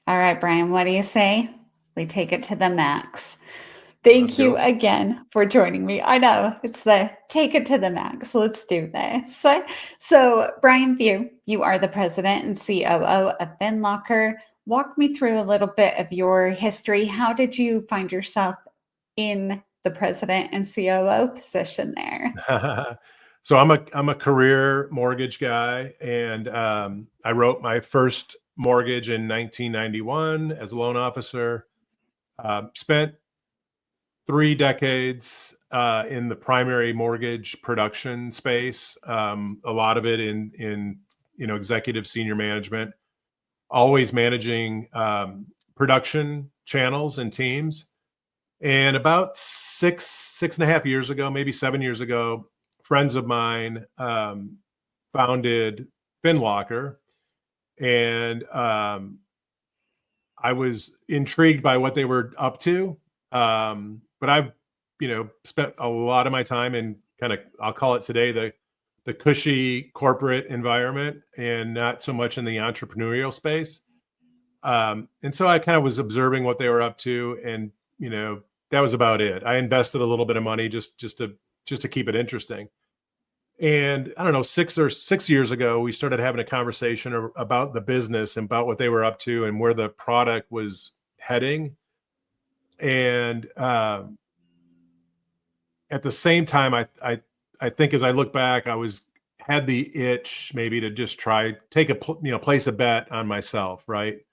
All right, Brian, what do you say? We take it to the max. Let's Thank do you it. again for joining me. I know it's the take it to the max. Let's do this. So Brian Vieaux, you are the president and COO of FinLocker. Walk me through a little bit of your history. How did you find yourself in the president and COO position there? So I'm a career mortgage guy, and I wrote my first mortgage in 1991 as a loan officer. Spent 3 decades in the primary mortgage production space. A lot of it in executive senior management, always managing production channels and teams. And about 6.5 years ago, maybe 7 years ago, friends of mine founded FinLocker, and I was intrigued by what they were up to. But I've, spent a lot of my time in kind of, I'll call it today, the cushy corporate environment, and not so much in the entrepreneurial space. And so I kind of was observing what they were up to, and that was about it. I invested a little bit of money just to keep it interesting. And I don't know, 6 years ago, we started having a conversation about the business and about what they were up to and where the product was heading. And at the same time, I think as I look back, had the itch maybe to just try place a bet on myself, right?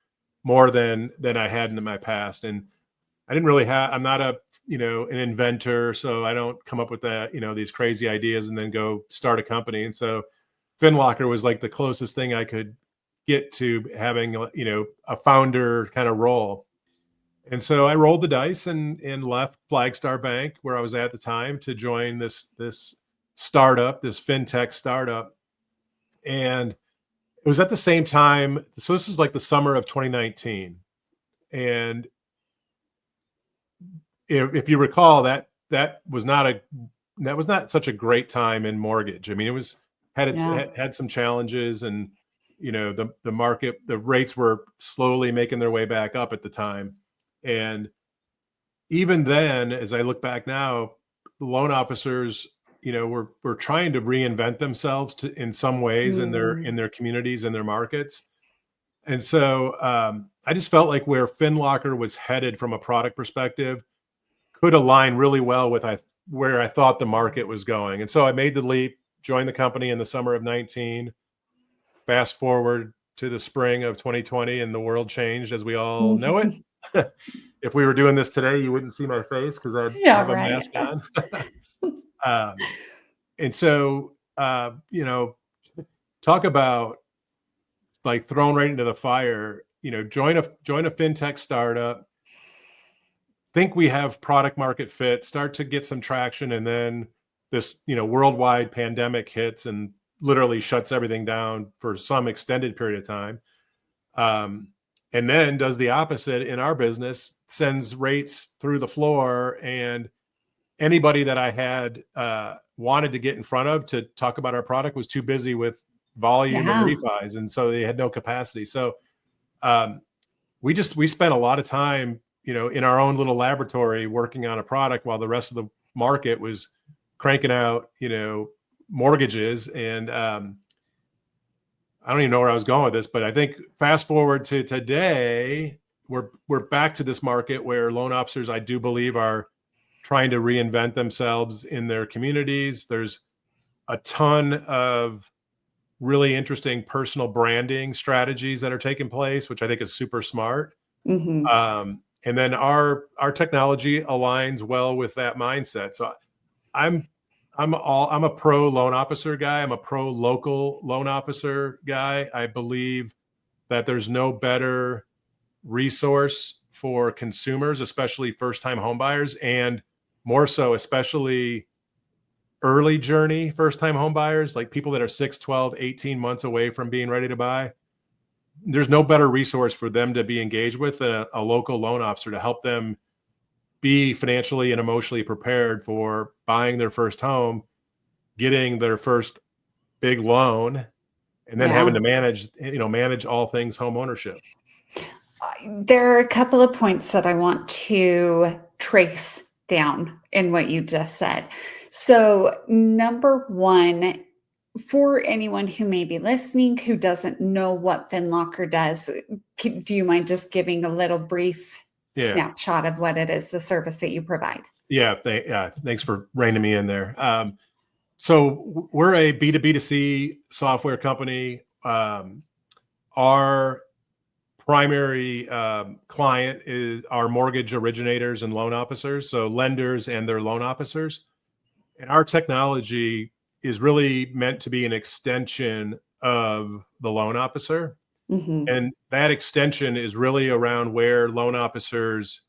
More than I had in my past. And I didn't really I'm not an inventor, so I don't come up with these crazy ideas and then go start a company. And so FinLocker was like the closest thing I could get to having, a founder kind of role. And so I rolled the dice and left Flagstar Bank, where I was at the time, to join this startup, this fintech startup. And it was at the same time. So this is like the summer of 2019. And if you recall, that was not such a great time in mortgage. I mean, it Yeah. had some challenges, and the market, the rates were slowly making their way back up at the time. And even then, as I look back now, the loan officers, were trying to reinvent themselves in some ways in Mm, their communities and their markets. And so I just felt like where FinLocker was headed from a product perspective could align really well with where I thought the market was going. And so I made the leap, joined the company in the summer of 19. Fast forward to the spring of 2020, and the world changed as we all know it. mhm. If we were doing this today, you wouldn't see my face because I'd Yeah, have a right. mask on. um, and so, talk about like thrown right into the fire. Join a fintech startup, think we have product market fit, start to get some traction, and then this worldwide pandemic hits and literally shuts everything down for some extended period of time. And then does the opposite in our business, sends rates through the floor, and anybody that I had wanted to get in front of to talk about our product was too busy with volume and Yeah. refis, and so they had no capacity. So um, we spent a lot of time, in our own little laboratory working on a product while the rest of the market was cranking out, mortgages. And I don't even know where I was going with this, but I think fast forward to today, we're back to this market where loan officers, I do believe, are trying to reinvent themselves in their communities. There's a ton of really interesting personal branding strategies that are taking place, which I think is super smart. Hmm. And then our technology aligns well with that mindset. So I'm I'm a pro loan officer guy. I'm a pro local loan officer guy. I believe that there's no better resource for consumers, especially first time homebuyers, and more so, especially early journey first time homebuyers, like people that are 6, 12, 18 months away from being ready to buy. There's no better resource for them to be engaged with than a local loan officer to help them be financially and emotionally prepared for buying their first home, getting their first big loan, and then having Yeah. to manage all things home ownership. There are a couple of points that I want to trace down in what you just said. So, number one, for anyone who may be listening who doesn't know what FinLocker does, do you mind just giving a little brief Yeah. snapshot of what it is, the service that you provide? Yeah. Thanks for reining me in there. So we're a B2B2C software company. Our primary client is our mortgage originators and loan officers, so lenders and their loan officers. And our technology is really meant to be an extension of the loan officer. Hmm. And that extension is really around where loan officers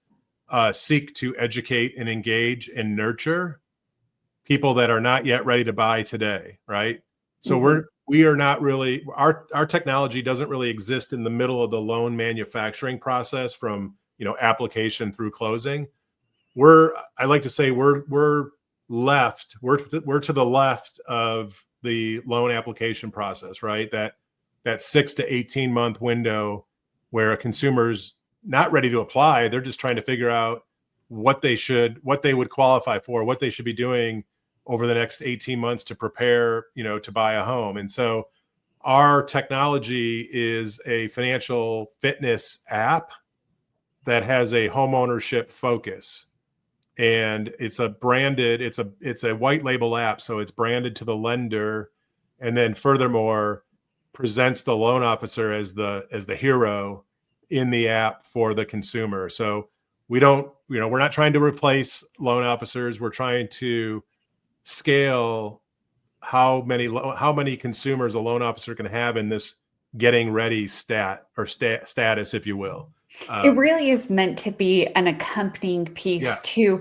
seek to educate and engage and nurture people that are not yet ready to buy today, right? So Hmm. we are not really our technology doesn't really exist in the middle of the loan manufacturing process from application through closing. I like to say we're to the left of the loan application process, right? That 6 to 18 month window where a consumer's not ready to apply, they're just trying to figure out what they would qualify for, what they should be doing over the next 18 months to prepare, to buy a home. And so our technology is a financial fitness app that has a home ownership focus, and it's a white label app, so it's branded to the lender, and then furthermore presents the loan officer as the hero in the app for the consumer. So we're not trying to replace loan officers. We're trying to scale how many consumers a loan officer can have in this getting ready status, if you will. It um, really is meant to be an accompanying piece yes, to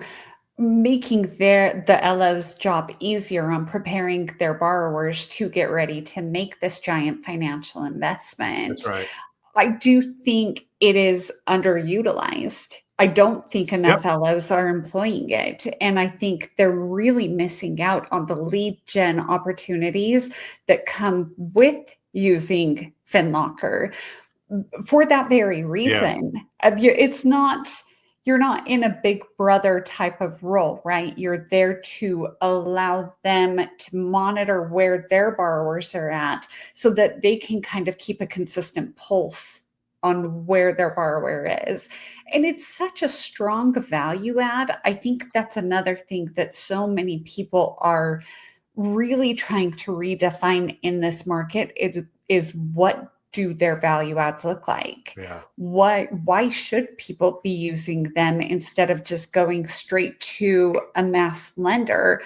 making the LO's job easier on preparing their borrowers to get ready to make this giant financial that's investment. right. I do think it is underutilized. I don't think enough Yep. LOs are employing it. And I think they're really missing out on the lead gen opportunities that come with using FinLocker for that very Yeah. reason. It's not, you're not in a big brother type of role, right? You're there to allow them to monitor where their borrowers are at so that they can kind of keep a consistent pulse on where their borrower is. And it's such a strong value add. I think that's another thing that so many people are really trying to redefine in this market. It is, what do their value adds look like? Yeah. Why should people be using them instead of just going straight to a mass lender?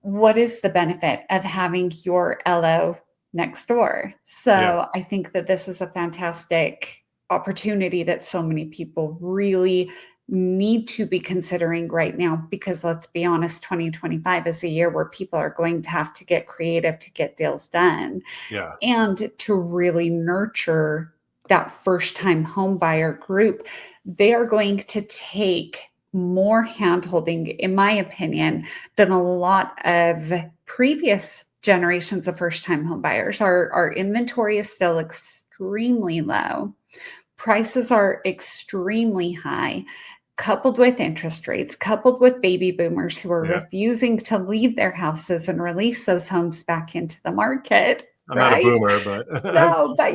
What is the benefit of having your LO next door? Yeah. So I think that this is a fantastic opportunity that so many people really need to be considering right now, because let's be honest, 2025 is a year where people are going to have to get creative to get deals done Yeah. and to really nurture that first time home buyer group. They are going to take more handholding, in my opinion, than a lot of previous generations of first time home buyers. Our inventory is still extremely low. Prices are extremely high, coupled with interest rates, coupled with baby boomers who are Yeah. refusing to leave their houses and release those homes back into the market, I'm not a right? boomer, but No, but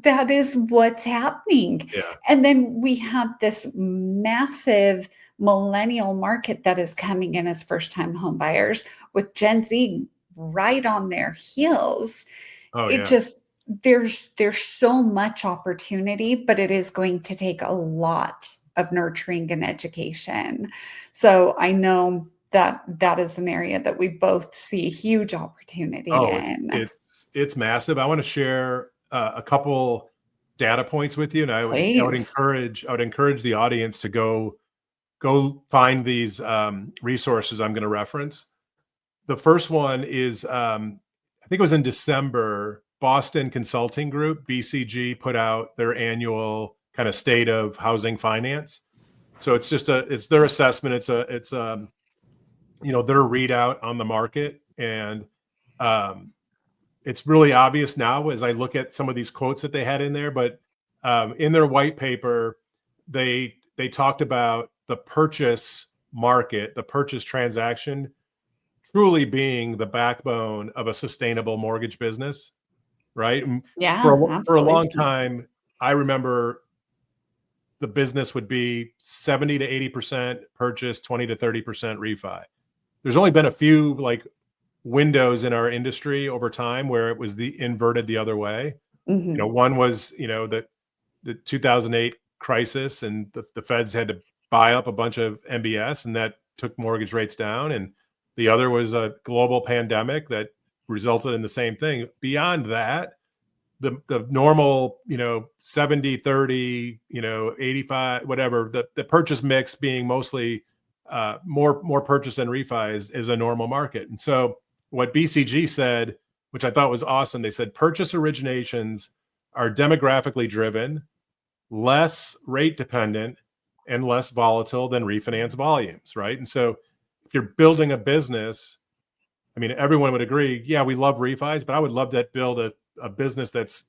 that is what's happening. yeah. And then we have this massive millennial market that is coming in as first-time home buyers with Gen Z right on their heels. Oh It yeah. just, there's so much opportunity, but it is going to take a lot of nurturing and education. So I know that that is an area that we both see a huge opportunity Oh, it's in. it's it's massive. I want to share a couple data points with you, and Please. I would encourage the audience to go find these resources I'm going to reference. The first one is I think it was in December. Boston Consulting Group (BCG) put out their annual kind of state of housing finance. So it's their assessment. It's their readout on the market, and um, it's really obvious now as I look at some of these quotes that they had in there. But in their white paper, they talked about the purchase market, the purchase transaction, truly being the backbone of a sustainable mortgage business, right? And Yeah, for a long absolutely. time, I remember the business would be 70 to 80% purchase, 20 to 30% refi. There's only been a few like windows in our industry over time where it was the inverted the other way. Mhm. One was, the 2008 crisis, and the Feds had to buy up a bunch of MBS, and that took mortgage rates down. And the other was a global pandemic that resulted in the same thing. Beyond that, the normal, 70, 30, 85, whatever, the purchase mix being mostly more purchase than refi is a normal market. And so what BCG said, which I thought was awesome, they said purchase originations are demographically driven, less rate dependent, and less volatile than refinance volumes, right? And so if you're building a business, I mean, everyone would agree, yeah, we love refis, but I would love to build a business that's,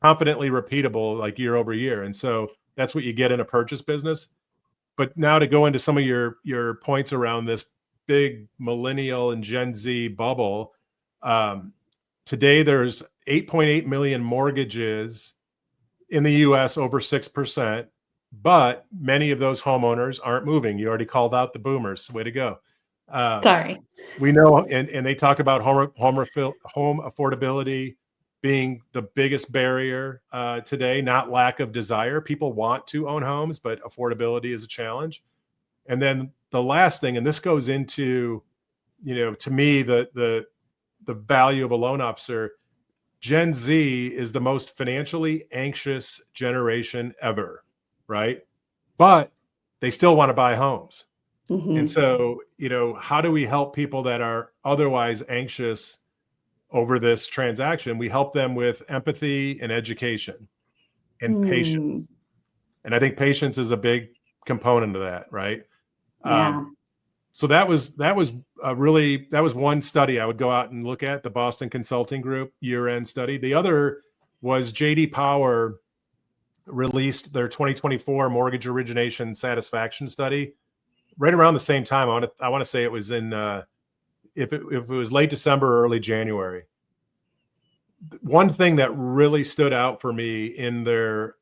confidently repeatable, like year over year. And so that's what you get in a purchase business. But now to go into some of your points around this big millennial and Gen Z bubble, today there's 8.8 million mortgages in the US over 6%, but many of those homeowners aren't moving. You already called out the boomers. Way to go. Sorry. We know, and they talk about home affordability being the biggest barrier today, not lack of desire. People want to own homes, but affordability is a challenge. And then the last thing, and this goes into, to me, the value of a loan officer. Gen Z is the most financially anxious generation ever, right? But they still want to buy homes. And Mhm. so, how do we help people that are otherwise anxious over this transaction? We help them with empathy and education and Hmm. patience. And I think patience is a big component of that, right? Yeah. So that was one study I would go out and look at, the Boston Consulting Group year-end study. The other was JD Power released their 2024 mortgage origination satisfaction study right around the same time. I want to say it was in if it was late December or early January. One thing that really stood out for me in their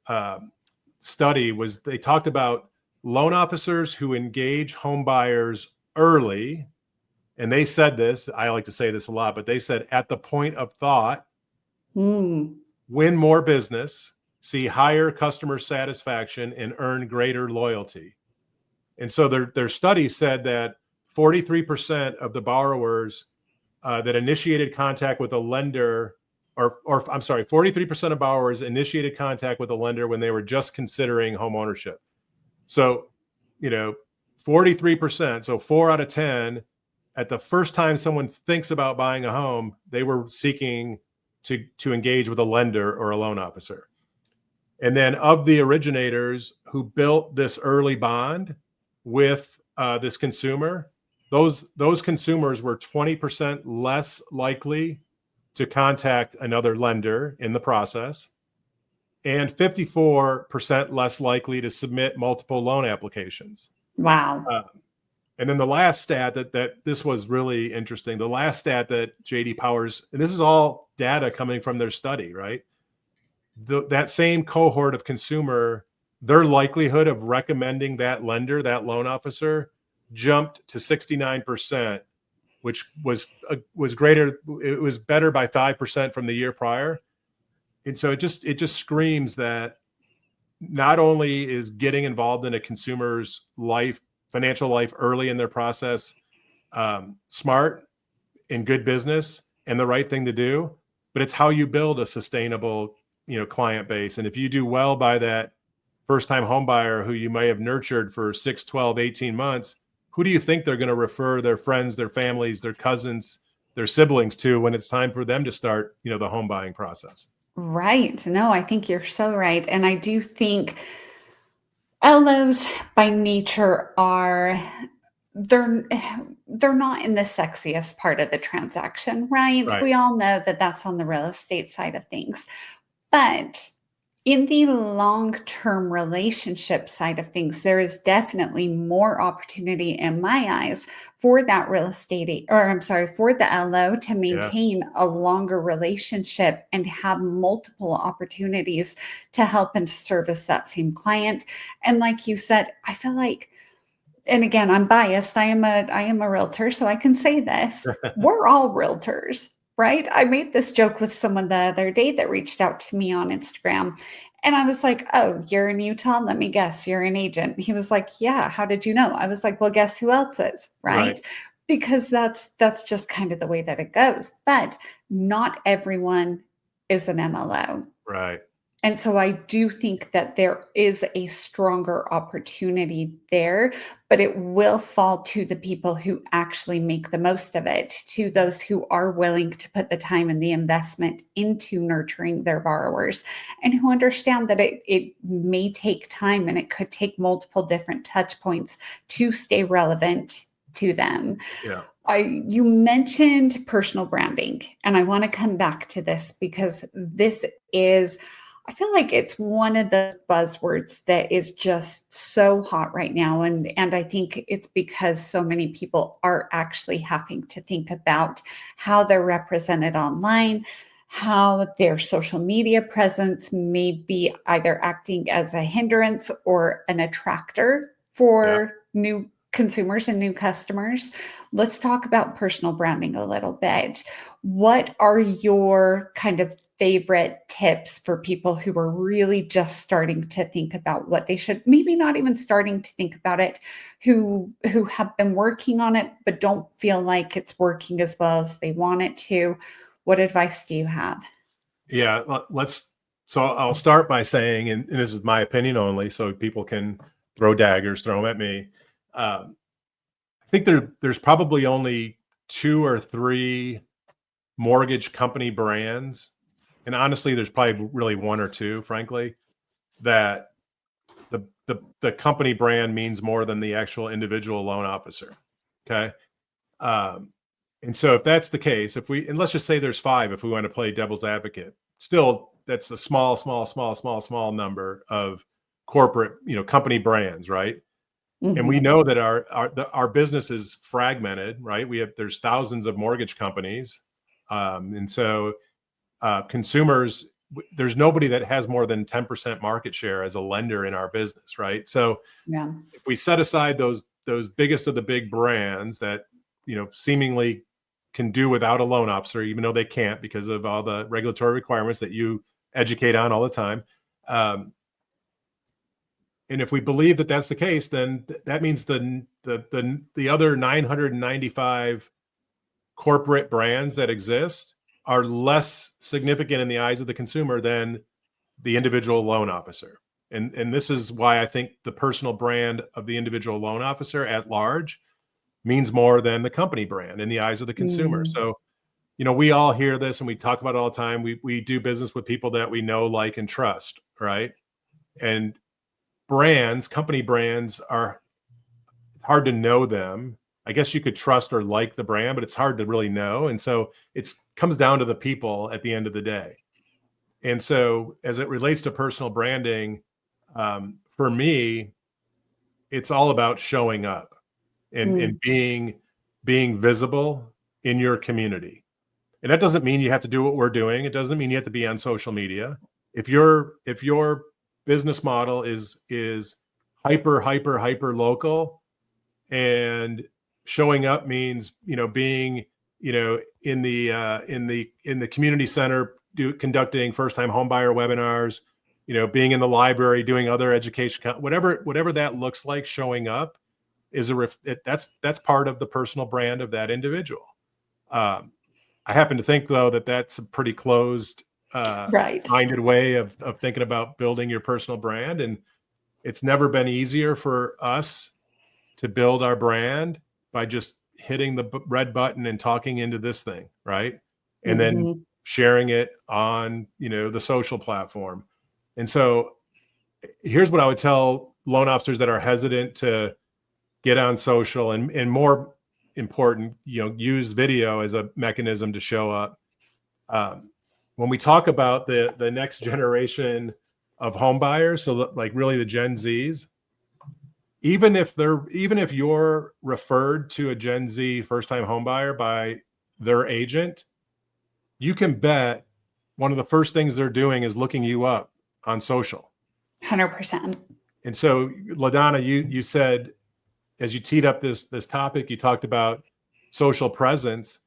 study was they talked about loan officers who engage home buyers early. And they said this, I like to say this a lot, but they said at the point of thought, Hmm. win more business, see higher customer satisfaction, and earn greater loyalty. And so their study said that 43% of the borrowers that initiated contact with a lender, or I'm sorry, 43% of borrowers initiated contact with a lender when they were just considering home ownership. So, 43%, so 4 out of 10, at the first time someone thinks about buying a home, they were seeking to engage with a lender or a loan officer. And then of the originators who built this early bond with this consumer, those consumers were 20% less likely to contact another lender in the process, and 54% less likely to submit multiple loan applications. Wow. Uh, and then the last stat that this was really interesting. The last stat that JD Powers, and this is all data coming from their study, right? That same cohort of consumer, their likelihood of recommending that lender, that loan officer, jumped to 69%, which was greater. It was better by 5% from the year prior. And so it just screams that not only is getting involved in a consumer's life, financial life early in their process, smart and good business and the right thing to do, but it's how you build a sustainable, client base. And if you do well by that first time home buyer who you may have nurtured for 6, 12, 18 months, who do you think they're going to refer their friends, their families, their cousins, their siblings to when it's time for them to start, the home buying process? Right. No, I think you're so right. And I do think LOs by nature are they're they're not in the sexiest part of the transaction, right? Right. We all know that that's on the real estate side of things. But In the long-term relationship side of things, there is definitely more opportunity in my eyes for that real estate, or I'm sorry, for the LO to Yeah. maintain a longer relationship and have multiple opportunities to help and service that same client. And like you said, I feel like, and again, I'm biased. I am a realtor, so I can say this. We're all realtors, right? I made this joke with someone the other day that reached out to me on Instagram. And I was like, "Oh, you're in Utah? Let me guess, you're an agent." He was like, "Yeah, how did you know?" I was like, "Well, guess who else is?" Right. Right? Because that's just kind of the way that it goes. But not everyone is an MLO. Right. And so I do think that there is a stronger opportunity there, but it will fall to the people who actually make the most of it, to those who are willing to put the time and the investment into nurturing their borrowers and who understand that it may take time and it could take multiple different touch points to stay relevant to them. Yeah. You mentioned personal branding, and I want to come back to this because this is, I feel like it's one of the buzzwords that is just so hot right now. And I think it's because so many people are actually having to think about how they're represented online, how their social media presence may be either acting as a hindrance or an attractor Yeah. for new consumers and new customers. Let's talk about personal branding a little bit. What are your kind of favorite tips for people who are really just starting to think about what they should, maybe not even starting to think about it, who have been working on it but don't feel like it's working as well as they want it to? What advice do you have? Yeah. Let's. So I'll start by saying, and this is my opinion only, so people can throw daggers, throw them at me. I think there's probably only two or three mortgage company brands, and honestly, there's probably really one or two, frankly, that the company brand means more than the actual individual loan officer. Okay. Um, and so if that's the case, and let's just say there's five, if we want to play devil's advocate, still that's a small number of corporate, company brands, right? And we Mhm. know that our business is fragmented, right? There's thousands of mortgage companies, and so consumers, there's nobody that has more than 10% market share as a lender in our business, right? So Yeah. if we set aside those biggest of the big brands that seemingly can do without a loan officer, even though they can't because of all the regulatory requirements that you educate on all the time. And if we believe that that's the case, then that means the other 995 corporate brands that exist are less significant in the eyes of the consumer than the individual loan officer. And this is why I think the personal brand of the individual loan officer at large means more than the company brand in the eyes of the consumer. Mm. So, we all hear this and we talk about it all the time. We do business with people that we know, like, and trust, right? And company brands are, it's hard to know them. I guess you could trust or like the brand, but it's hard to really know. And so it comes down to the people at the end of the day. And so as it relates to personal branding, for me, it's all about showing up and Mm. being visible in your community. And that doesn't mean you have to do what we're doing. It doesn't mean you have to be on social media. If your business model is hyper local, and showing up means being in the community center, conducting first time home buyer webinars, being in the library doing other education, whatever that looks like. Showing up is that's part of the personal brand of that individual. um, I happen to think, though, that that's a pretty closed Right. minded way of thinking about building your personal brand, and it's never been easier for us to build our brand by just hitting the red button and talking into this thing, right? And then Mhm. sharing it on, the social platform. And so here's what I would tell loan officers that are hesitant to get on social, and more important, use video as a mechanism to show up. Um, when we talk about the next generation home buyers, so that, like really the Gen Zs, even if you're referred to a Gen Z first time home buyer by their agent, you can bet one of the first things they're doing is looking you up on social. 100%. And so, LaDonna, you said, as you teed up this topic, you talked about social presence.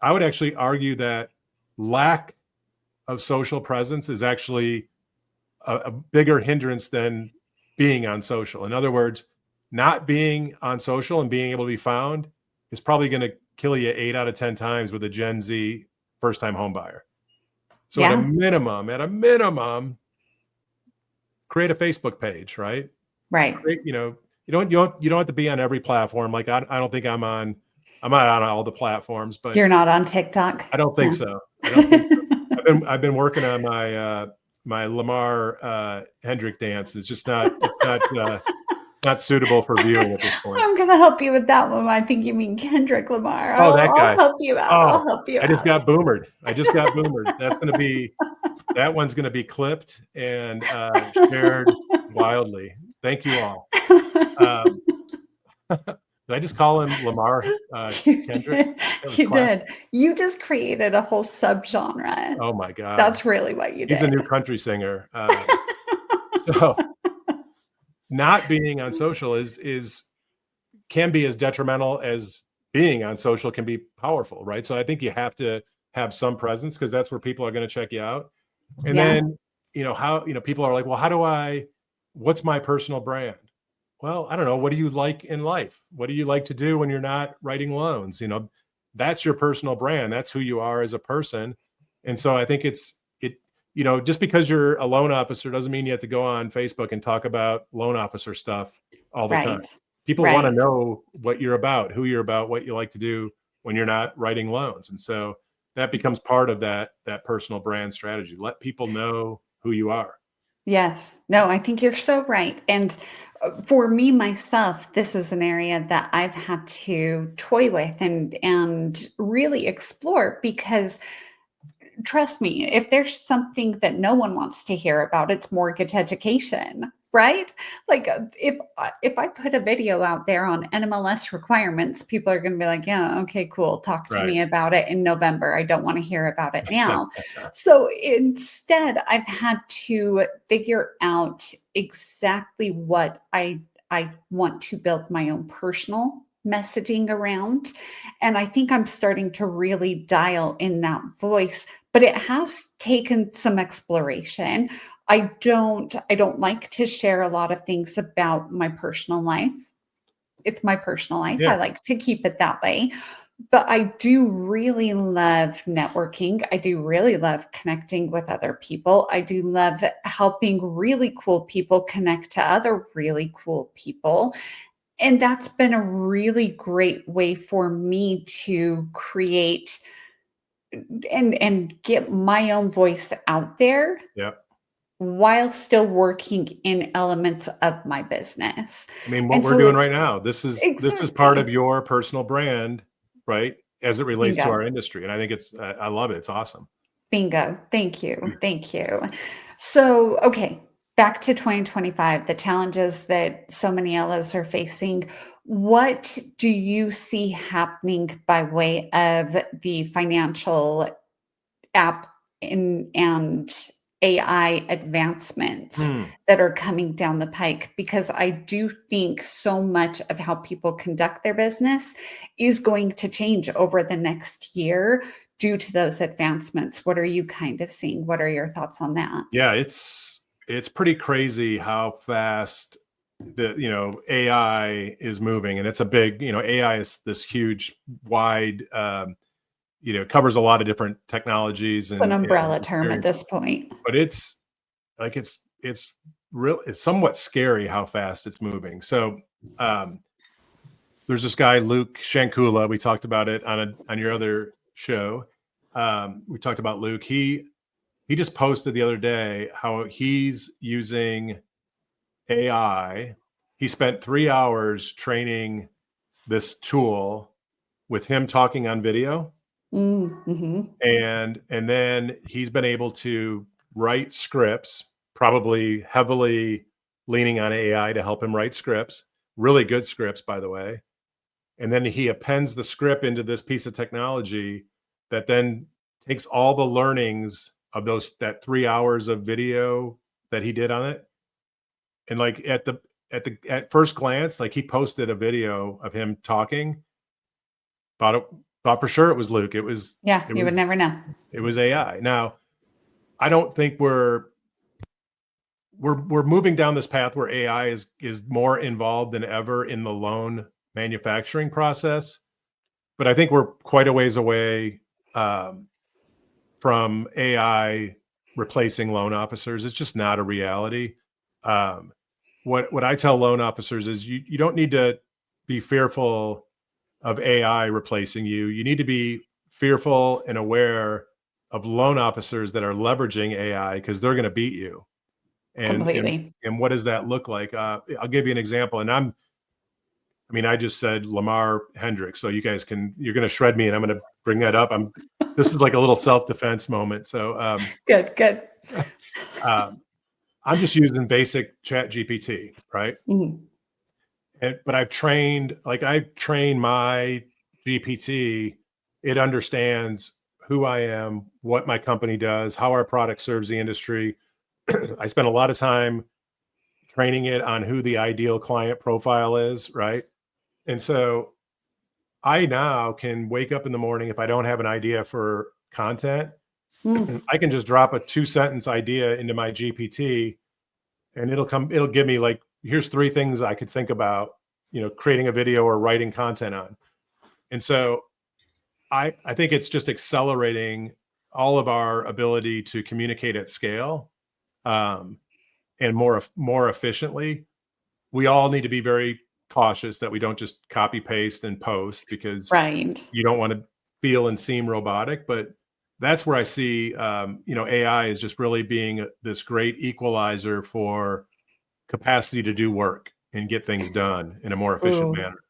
I would actually argue that lack of social presence is actually a bigger hindrance than being on social. In other words, not being on social and being able to be found is probably going to kill you 8 out of 10 times with a Gen Z first-time home buyer. So Yeah. at a minimum, create a Facebook page, right? Right. Create, you don't have to be on every platform. Like I don't think I'm not on all the platforms, but You're not on TikTok? I don't think so. I don't think so. I've been working on my Lamar Hendrick dance. It's not suitable for viewing at this point. I'm gonna help you with that one. I think you mean Kendrick Lamar. Oh, that I'll guy. help you out. I'll Oh, help you I just out. got boomered. That one's gonna be clipped and shared wildly. Thank you all. Did I just call him Lamar Kendrick? You did. You just created a whole subgenre. Oh my God. That's really what you did. He's a new country singer. So not being on social can be as detrimental as being on social can be powerful, right? So I think you have to have some presence because that's where people are going to check you out. And then, people are like, well, what's my personal brand? Well, I don't know. What do you like in life? What do you like to do when you're not writing loans? That's your personal brand. That's who you are as a person. And so I think just because you're a loan officer doesn't mean you have to go on Facebook and talk about loan officer stuff all the time. People want to know what you're about, who you're about, what you like to do when you're not writing loans. And so that becomes part of that personal brand strategy. Let people know who you are. Yes. No, I think you're so right. And for me, myself, this is an area that I've had to toy with and really explore because trust me, if there's something that no one wants to hear about, it's mortgage education, right? Like if I put a video out there on NMLS requirements, people are going to be like, yeah, okay, cool. Talk to me about it in November. I don't want to hear about it now. So instead, I've had to figure out exactly what I want to build my own personal messaging around. And I think I'm starting to really dial in that voice, but it has taken some exploration. I don't like to share a lot of things about my personal life. It's my personal life. Yeah. I like to keep it that way. But I do really love networking. I do really love connecting with other people. I do love helping really cool people connect to other really cool people. And that's been a really great way for me to create and get my own voice out there. Yeah. While still working in elements of my business. I mean, what we're doing right now, this is part of your personal brand, right? As it relates to our industry. And I think I love it. It's awesome. Bingo. Thank you. Thank you. So, okay, back to 2025, the challenges that so many LOs are facing. What do you see happening by way of the financial app and AI advancements that are coming down the pike? Because I do think so much of how people conduct their business is going to change over the next year due to those advancements. What are you kind of seeing? What are your thoughts on that? Yeah, it's pretty crazy how fast the AI is moving, and it's a big AI is this huge, wide covers a lot of different technologies. It's an umbrella term at this point. But it's somewhat scary how fast it's moving. So there's this guy, Luke Shankula. We talked about it on your other show. We talked about Luke. He just posted the other day how he's using AI. He spent 3 hours training this tool with him talking on video. Mm-hmm. And then he's been able to write scripts probably heavily leaning on AI to help him write scripts, really good scripts, by the way. And then he appends the script into this piece of technology that then takes all the learnings of that 3 hours of video that he did on it. And like at first glance, like he posted a video of him talking, thought for sure it was Luke. Yeah, you would never know. It was AI. Now, I don't think we're moving down this path where AI is more involved than ever in the loan manufacturing process, but I think we're quite a ways away from AI replacing loan officers. It's just not a reality. What I tell loan officers is you don't need to be fearful of AI replacing you. You need to be fearful and aware of loan officers that are leveraging AI because they're going to beat you. Completely. And what does that look like? I'll give you an example. And I just said Lamar Hendricks, so you're going to shred me and I'm going to bring that up. This is like a little self-defense moment. So good. I'm just using basic Chat GPT, right? Mhm. But I've trained my GPT. It understands who I am, what my company does, how our product serves the industry. I spent a lot of time training it on who the ideal client profile is, right? And so I now can wake up in the morning if I don't have an idea for content, Mm. I can just drop a 2-sentence idea into my GPT and it'll give me like, here's 3 things I could think about, creating a video or writing content on. And so I think it's just accelerating all of our ability to communicate at scale, and more efficiently. We all need to be very cautious that we don't just copy paste and post because Right. you don't want to feel and seem robotic. But that's where I see, AI is just really being this great equalizer for capacity to do work and get things done in a more efficient Ooh, manner.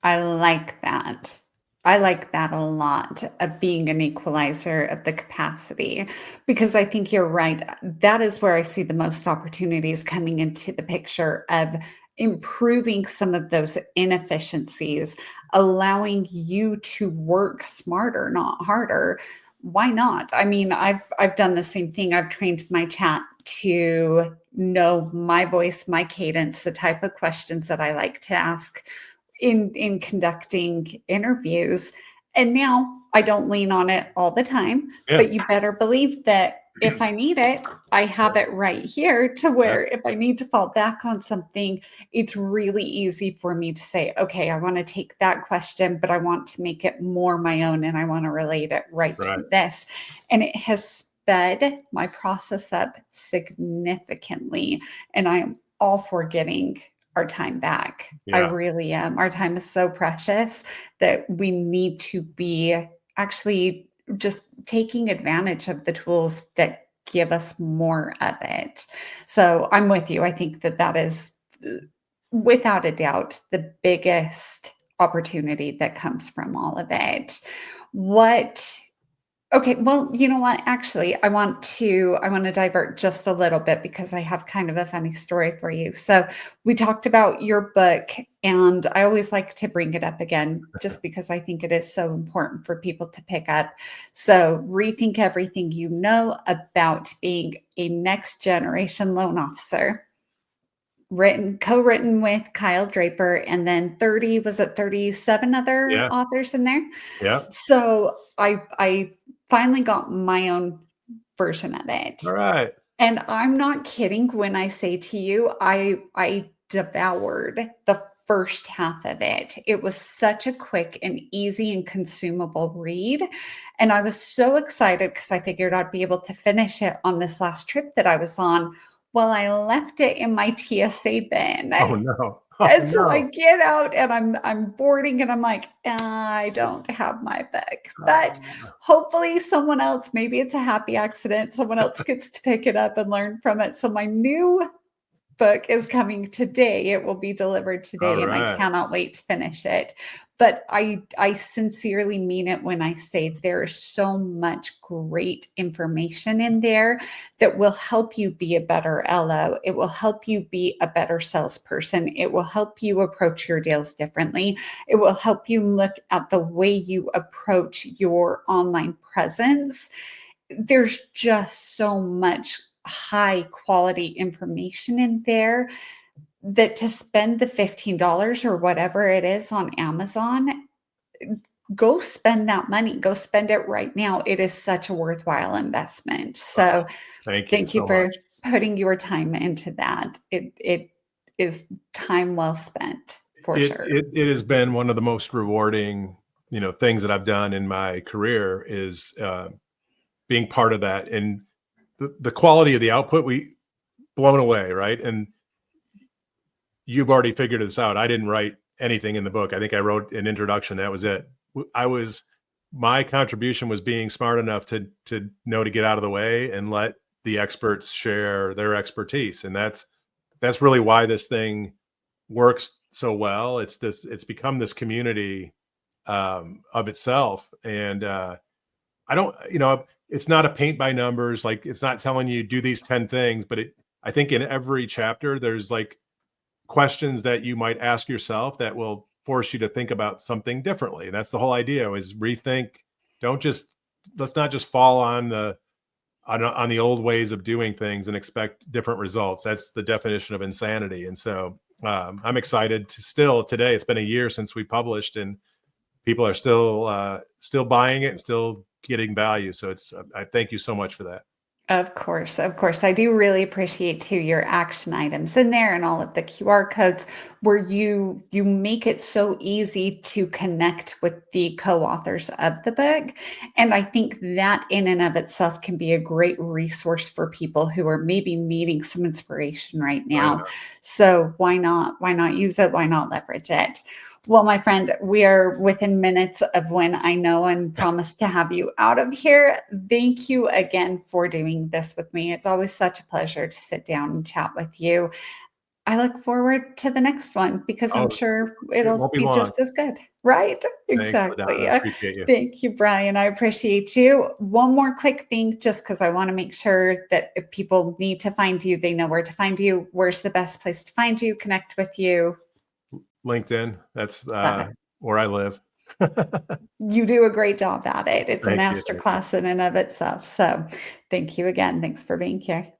I like that. I like that a lot of being an equalizer of the capacity because I think you're right. That is where I see the most opportunities coming into the picture of improving some of those inefficiencies, allowing you to work smarter, not harder. Why not? I mean, I've done the same thing. I've trained my chat to know my voice, my cadence, the type of questions that I like to ask in conducting interviews. And now I don't lean on it all the time, Yeah. but you better believe that if I need it, I have it right here to where if I need to fall back on something, it's really easy for me to say, okay, I want to take that question, but I want to make it more my own and I want to relate it right Right. to this. And it has sped my process up significantly. And I am all for getting our time back. I Yeah. really am. Our time is so precious that we need to be actually just taking advantage of the tools that give us more of it. So I'm with you. I think that is without a doubt the biggest opportunity that comes from all of it. What Okay, well, you know what? Actually, I want to divert just a little bit because I have kind of a funny story for you. So, we talked about your book and I always like to bring it up again just because I think it is so important for people to pick up. So, rethink everything you know about being a next generation loan officer. Co-written with Kyle Draper and then 30 was it 37 other Yeah. authors in there? Yeah. So I finally got my own version of it. All right. And I'm not kidding when I say to you, I devoured the first half of it. It was such a quick and easy and consumable read. And I was so excited because I figured I'd be able to finish it on this last trip that I was on. Well, I left it in my TSA bin. Oh no. Oh And so I no. get out and I'm boarding and I'm like, I don't have my book. But hopefully someone else, maybe it's a happy accident, someone else gets to pick it up and learn from it. So my new book is coming today. It will be delivered All today, and I right. cannot wait to finish it. But I sincerely mean it when I say there's so much great information in there that will help you be a better LO. It will help you be a better salesperson. It will help you approach your deals differently. It will help you look at the way you approach your online presence. There's just so much high quality information in there that to spend the $15 or whatever it is on Amazon, go spend that money. Go spend it right now. It is such a worthwhile investment. Oh, So thank you thank you so for much. putting your time into that. It is time well spent for sure. It has been one of the most rewarding, things that I've done in my career is being part of that, and the quality of the output, we blown away, right? And you've already figured this out. I didn't write anything in the book. I think I wrote an introduction. That was it. My contribution was being smart enough to know to get out of the way and let the experts share their expertise. And that's really why this thing works so well. It's become this community of itself. And I don't, it's not a paint by numbers. Like, it's not telling you do these 10 things, but I think in every chapter, there's like questions that you might ask yourself that will force you to think about something differently. And that's the whole idea, is rethink. Let's not just fall on the old ways of doing things and expect different results. That's the definition of insanity. And so I'm excited to still today. It's been a year since we published, and people are still buying it and still getting value. So I thank you so much for that. Of course, of course. I do really appreciate too your action items in there and all of the QR codes where you make it so easy to connect with the co-authors of the book. And I think that in and of itself can be a great resource for people who are maybe needing some inspiration right Right now. on. So why not? Why not use it? Why not leverage it? Well, my friend, we are within minutes of when I know and promise to have you out of here. Thank you again for doing this with me. It's always such a pleasure to sit down and chat with you. I look forward to the next one because I'm Oh, sure it it'll won't be be long. just as good, right? Thanks, Exactly. LaDonna. I appreciate you. Thank you, Brian. I appreciate you. One more quick thing, just because I want to make sure that if people need to find you, they know where to find you. Where's the best place to find you, connect with you? LinkedIn. That's Love it. where I live. You do a great job at it. It's a Thank you. master Thank you. class in and of itself. So thank you again. Thanks for being here.